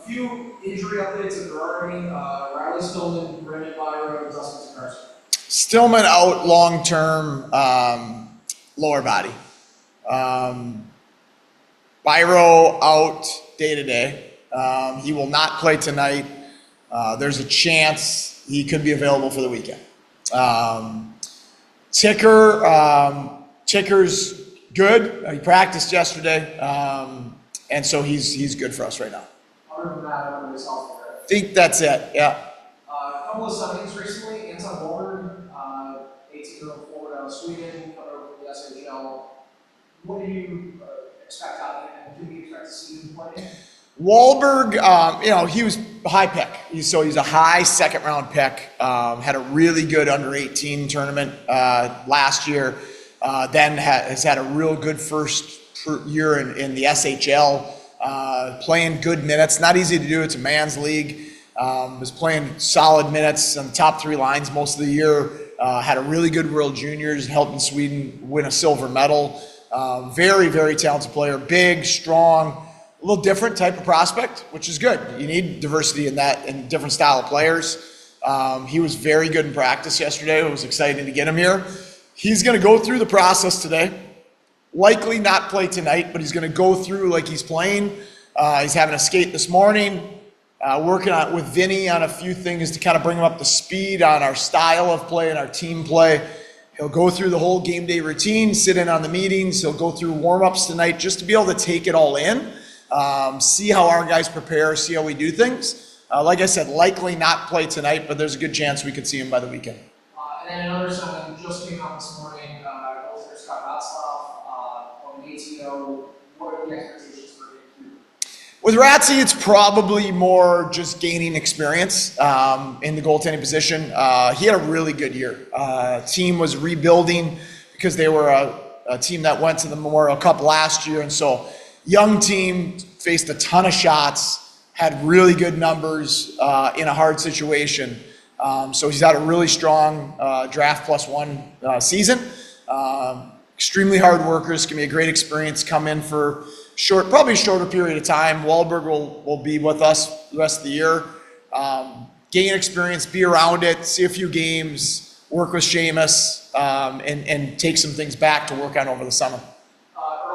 few injury updates if there are any. Riley Stillman, Brandon Byro, Dustin Zakarski. Stillman out long-term, lower body. Byro out day-to-day. He will not play tonight. There's a chance he could be available for the weekend. Ticker's good. He practiced yesterday, and so he's good for us right now. Other than that, everybody's healthy, right? I think that's it, yeah. A couple of signings recently. Anton Walberg, 18-year-old forward out of Sweden, coming over from the SHL. What do you expect out of him, and do you expect to see him play? Walberg, he was a high pick. He's a high second-round pick. Had a really good under-18 tournament last year. Then has had a real good first year in the SHL, playing good minutes. Not easy to do. It's a man's league. Was playing solid minutes on the top three lines most of the year. Had a really good World Juniors, helping Sweden win a silver medal. Very, very talented player. Big, strong, a little different type of prospect, which is good. You need diversity in that and different style of players. He was very good in practice yesterday. It was exciting to get him here. He's going to go through the process today. Likely not play tonight, but he's going to go through like he's playing. He's having a skate this morning. Working with Vinny on a few things to kind of bring him up to speed on our style of play and our team play. He'll go through the whole game day routine, sit in on the meetings. He'll go through warm-ups tonight just to be able to take it all in, see how our guys prepare, see how we do things. Like I said, likely not play tonight, but there's a good chance we could see him by the weekend. And then another signing just came out this morning. Scott Ratzlaff on the ATO. What are the expectations for him? With Ratzi, it's probably more just gaining experience in the goaltending position. He had a really good year. Team was rebuilding because they were a team that went to the Memorial Cup last year, and so young team, faced a ton of shots, had really good numbers in a hard situation. So he's had a really strong draft +1 season. Extremely hard workers, can be a great experience, come in for probably a shorter period of time. Walberg will be with us the rest of the year. Gain experience, be around it, see a few games, work with Seamus, and take some things back to work on over the summer.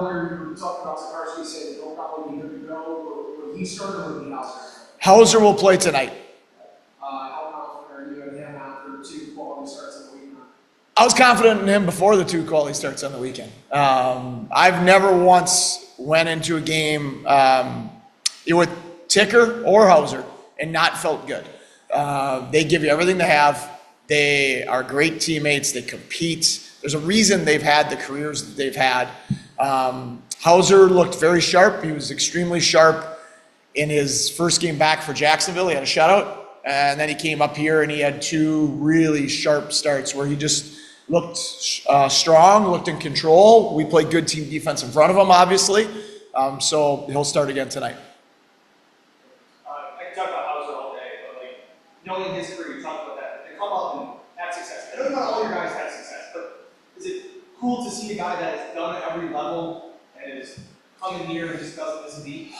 Earlier you were talking about Zakarski, said he'll probably be good to go. Will he start or will he not start? Hauser will play tonight. How confident are you in him after 2 quality starts on the weekend? I was confident in him before the 2 quality starts on the weekend. I've never once went into a game with Ticker or Hauser and not felt good. They give you everything they have. They are great teammates. They compete. There's a reason they've had the careers that they've had. Hauser looked very sharp. He was extremely sharp in his first game back for Jacksonville. He had a shutout, and then he came up here and he had 2 really sharp starts where he just looked strong, looked in control. We played good team defense in front of him, obviously. So he'll start again tonight. I can talk about Hauser all day, but knowing his career, you talk about that. They come up and have success. I know not all your guys have success, but is it cool to see a guy that has done every level and is coming here and just doesn't miss a beat?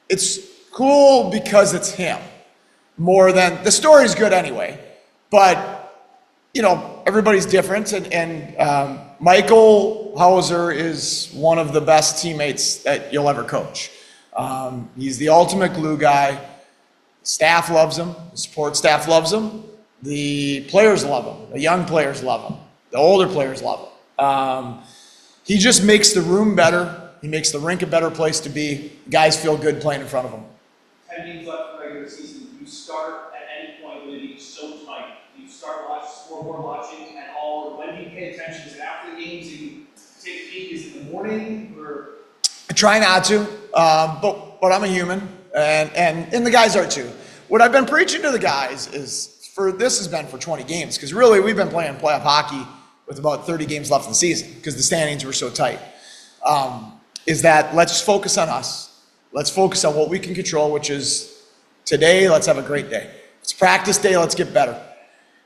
It's cool because it's him. More than the story's good anyway, but everybody's different, and Michael Hauser is one of the best teammates that you'll ever coach. He's the ultimate glue guy. Staff loves him. The support staff loves him. The players love him. The young players love him. The older players love him. He just makes the room better. He makes the rink a better place to be. Guys feel good playing in front of him. 10 games left in the regular season. Do you start at any point when it being so tight? Do you start scoreboard watching at all? Or when do you pay attention? Is it after the games? Do you take a peek? Is it in the morning? Or I try not to, but I'm a human, and the guys are too. What I've been preaching to the guys this has been for 20 games, because really we've been playing playoff hockey with about 30 games left in the season because the standings were so tight. Is that let's focus on us. Let's focus on what we can control, which is today, let's have a great day. If it's practice day, let's get better.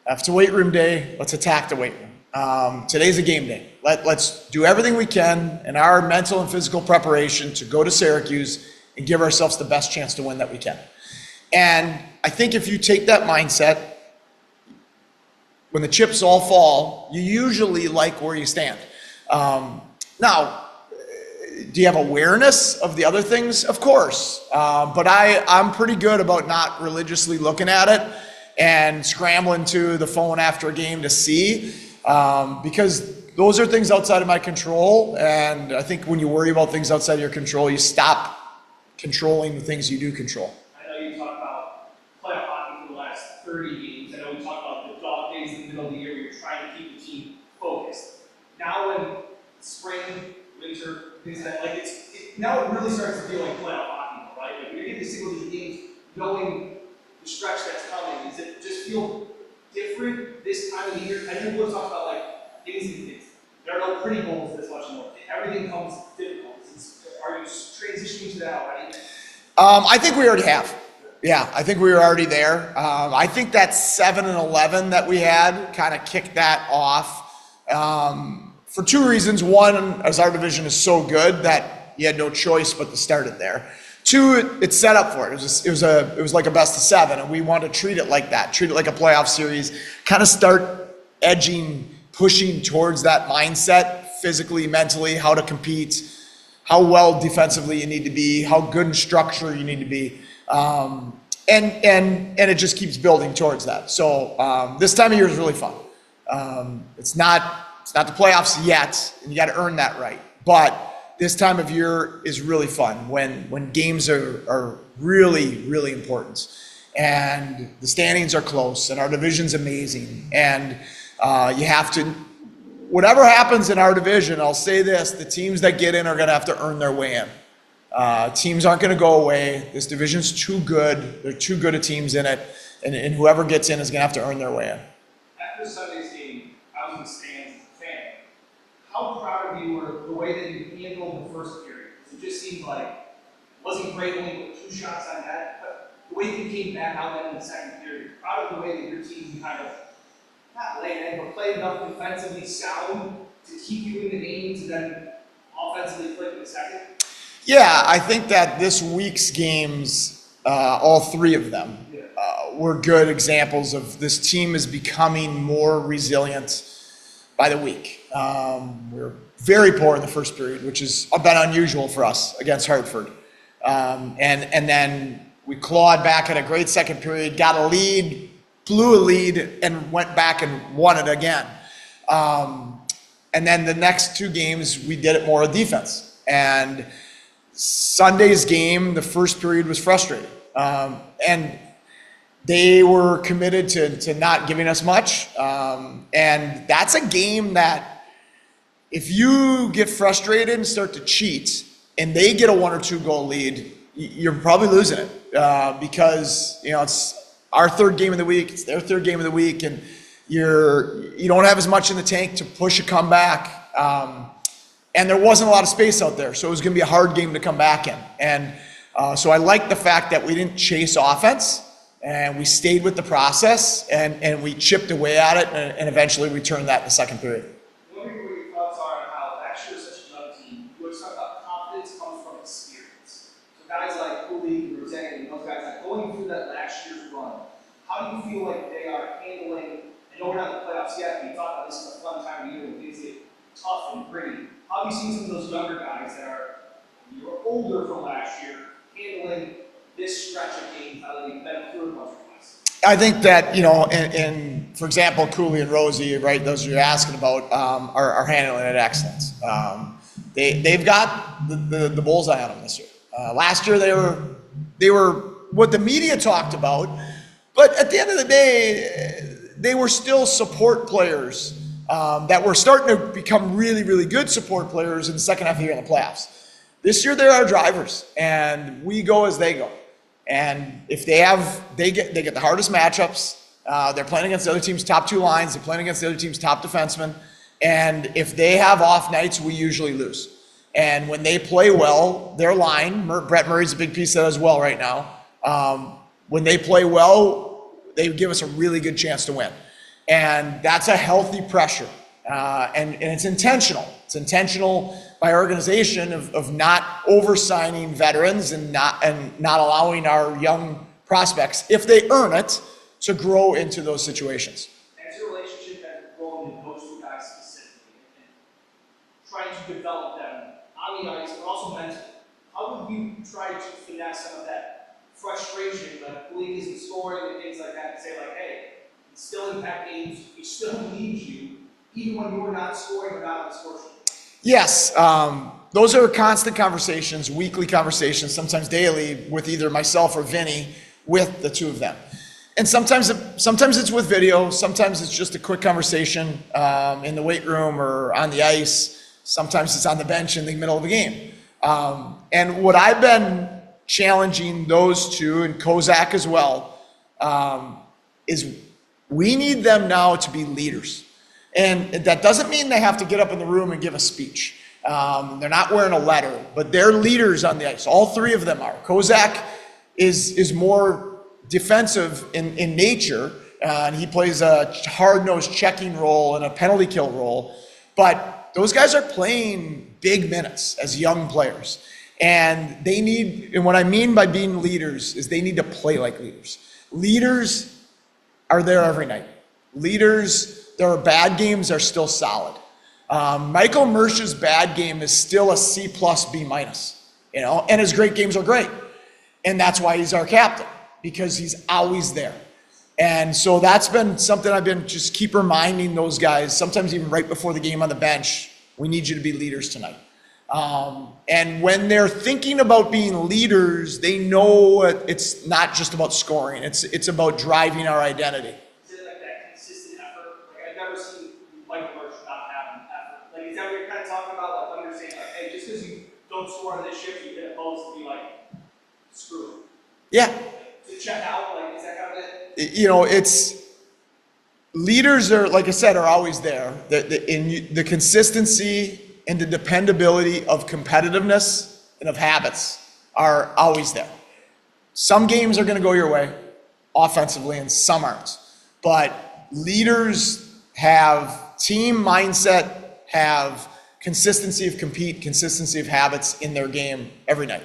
If it's a weight room day, let's attack the weight room. Today's a game day. Let's do everything we can in our mental and physical preparation to go to Syracuse and give ourselves the best chance to win that we can. And I think if you take that mindset, when the chips all fall, you usually like where you stand. Now, do you have awareness of the other things? Of course. But I'm pretty good about not religiously looking at it and scrambling to the phone after a game to see, because those are things outside of my control. And I think when you worry about things outside of your control, you stop controlling the things you do control. I know you talked about playoff hockey for the last 30 games. I know we talked about the dog days in the middle of the year where you're trying to keep the team focused. Now when spring, winter, things like that, like now it really starts to feel like playoff hockey, right? Like when you're getting single-digit games, knowing the stretch that's coming, does it just feel different this time of the year? I know we'll talk about like things and things. There are no pretty goals this much more. Everything comes difficult. Are you transitioning to that already? I think we already have. Yeah, I think we were already there. I think that 7-11 that we had kind of kicked that off for two reasons. One, as our division is so good that you had no choice but to start it there. Two, it's set up for it. It was like a best of 7, and we wanted to treat it like that. Treat it like a playoff series. Kind of start pushing towards that mindset, physically, mentally, how to compete, how well defensively you need to be, how good in structure you need to be, and it just keeps building towards that. So this time of year is really fun. It's not the playoffs yet, and you got to earn that right. But this time of year is really fun when games are really, really important, and the standings are close, and our division's amazing, and you have to. Whatever happens in our division, I'll say this, the teams that get in are going to have to earn their way in. Teams aren't going to go away. This division's too good. There are too good of teams in it, and whoever gets in is going to have to earn their way in. After Sunday's game, I was in the stands as a fan. How proud of you were the way that you handled the first period? Because it just seemed like it wasn't great, only put 2 shots on net, but the way that you came back out in the second period, proud of the way that your team kind of not laid in, but played enough defensively sound to keep you in the game to then offensively click in the second? Yeah, I think that this week's games, all 3 of them, were good examples of this team is becoming more resilient by the week. We were very poor in the first period, which has been unusual for us against Hartford. And then we clawed back at a great second period, got a lead, blew a lead, and went back and won it again. And then the next 2 games, we did it more with defense. And Sunday's game, the first period was frustrating. And they were committed to not giving us much. And that's a game that if you get frustrated and start to cheat, and they get a 1 or 2 goal lead, you're probably losing it because it's our 3rd game of the week, it's their 3rd game of the week, and you don't have as much in the tank to push a comeback. And there wasn't a lot of space out there, so it was going to be a hard game to come back in. And so I like the fact that we didn't chase offense, and we stayed with the process, and we chipped away at it, and eventually we turned that in the second period. What are your thoughts on how last year was such a young team? You always talk about confidence comes from experience. So guys like Cooley, Rosette, and those guys, like going through that last year's run, how do you feel like they are handling, I know we're not in the playoffs yet, but you talk about this is a fun time of year when things get tough and gritty. How have you seen some of those younger guys that are older from last year handling this stretch of games now that they've been through it once or twice? I think that, in for example, Cooley and Rosie, right, those you're asking about, are handling it excellent. They've got the bullseye on them this year. Last year they were what the media talked about, but at the end of the day, they were still support players that were starting to become really, really good support players in the second half of the year in the playoffs. This year, they're our drivers, and we go as they go. And if they get the hardest matchups. They're playing against the other team's top 2 lines. They're playing against the other team's top defensemen. And if they have off nights, we usually lose. And when they play well, their line, Brett Murray's a big piece of that as well right now. When they play well, they give us a really good chance to win. And that's a healthy pressure. And it's intentional. It's intentional by organization of not oversigning veterans and not allowing our young prospects, if they earn it, to grow into those situations. As your relationship has grown in those two guys specifically, and trying to develop them on the ice, but also mentally, how would you try to finesse some of that frustration when the league isn't scoring and things like that, and say like, hey, we still impact games, we still need you, even when you're not scoring or not on the score sheet? Yes, those are constant conversations, weekly conversations, sometimes daily, with either myself or Vinny, with the two of them. And sometimes it's with video, sometimes it's just a quick conversation in the weight room or on the ice, sometimes it's on the bench in the middle of a game. And what I've been challenging those two, and Kozak as well, is we need them now to be leaders. And that doesn't mean they have to get up in the room and give a speech. They're not wearing a letter, but they're leaders on the ice. All three of them are. Kozak is more defensive in nature, and he plays a hard-nosed checking role and a penalty kill role. But those guys are playing big minutes as young players. And they need, and what I mean by being leaders is they need to play like leaders. Leaders are there every night. Leaders, their bad games are still solid. Michael Mersch's bad game is still a C+, B-, and his great games are great. And that's why he's our captain, because he's always there. And so that's been something I've been just keep reminding those guys, sometimes even right before the game on the bench, we need you to be leaders tonight. And when they're thinking about being leaders, they know it's not just about scoring, it's about driving our identity. Is it like that consistent effort? Like I've never seen Michael Mersch not have an effort. Like is that what you're kind of talking about? Like understanding like, hey, just because you don't score on this shift, you get opposed to be like, screw it. Yeah. To check out, like is that kind of it? It's leaders are, like I said, are always there. The consistency and the dependability of competitiveness and of habits are always there. Some games are going to go your way offensively and some aren't. But leaders have team mindset, have consistency of compete, consistency of habits in their game every night.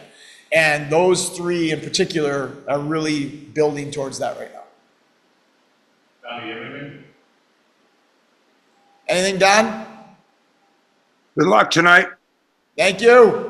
And those three in particular are really building towards that right now. Don, do you have anything? Anything, Don? Good luck tonight. Thank you.